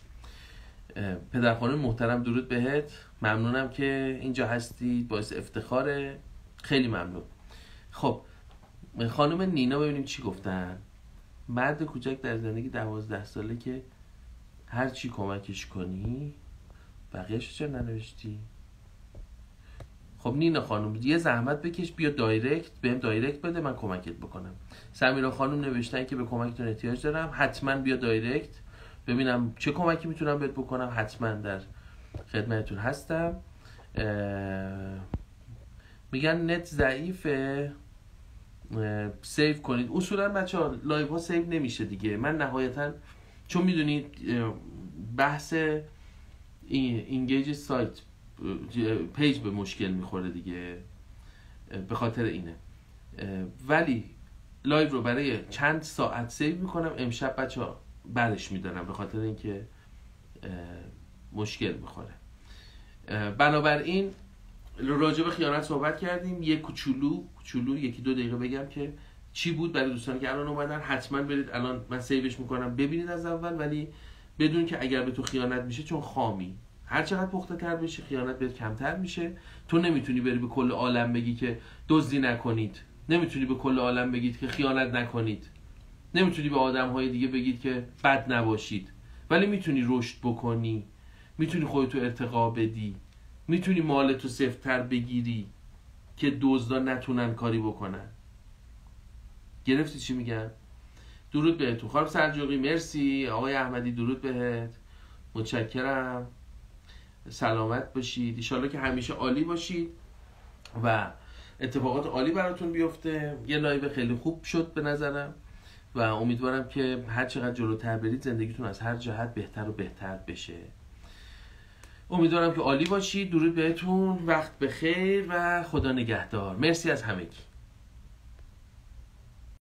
پدر خانم محترم درود بهت، ممنونم که اینجا هستی، باعث افتخاره، خیلی ممنون. خب خانم نینا ببینیم چی گفتن. مرد کوچک در زندگی 12 ساله که هر چی کمکش کنی بقیه‌شو چرا ننوشتی؟ خب نینا خانم یه زحمت بکش، بیا دایرکت، بهم دایرکت بده من کمکت بکنم. سمیرا خانم نوشتن که به کمکتون احتیاج دارم، حتما بیا دایرکت ببینم چه کمکی میتونم بهت بکنم، حتما در خدمتتون هستم. میگن نت ضعیفه، سیو کنید. اصولا بچه‌ها لایو ها سیو نمیشه دیگه. من نهایتا چون میدونید بحث اینگیج سایت پیج به مشکل میخوره دیگه، به خاطر اینه. ولی لایو رو برای چند ساعت سیو میکنم، امشب بچه‌ها برش میدارم به خاطر اینکه مشکل میخوره. بنابراین راجع به خیانت صحبت کردیم. یک کوچولو 1-2 دقیقه بگم که چی بود برای دوستانی که الان اومدن. حتما برید الان، من سیوش میکنم ببینید از اول، ولی بدون که اگر به تو خیانت میشه، چون خامی هر چقدر پخته تر بشه خیانت بهت کمتر میشه. تو نمیتونی بری به کل عالم بگی که دزدی نکنید، نمیتونی به کل عالم بگید که خیانت نکنید، نمیتونی به آدم‌های دیگه بگید که بد نباشید، ولی میتونی رشد بکنی، میتونی خودتو ارتقا بدی، میتونی مالتو سفت‌تر بگیری که دزدا نتونن کاری بکنن. گرفتی چی میگم؟ درود بهتون. خانم سرجوقی مرسی، آقای احمدی درود بهت، متشکرم، سلامت باشید، ان شاءالله که همیشه عالی باشید و اتفاقات عالی براتون بیفته. یه لایو خیلی خوب شد به نظرم و امیدوارم که هر چقدر جلوتر برید زندگیتون از هر جهت بهتر و بهتر بشه. امیدوارم که عالی باشید. درود بهتون، وقت بخیر و خدا نگهدار. مرسی از همگی.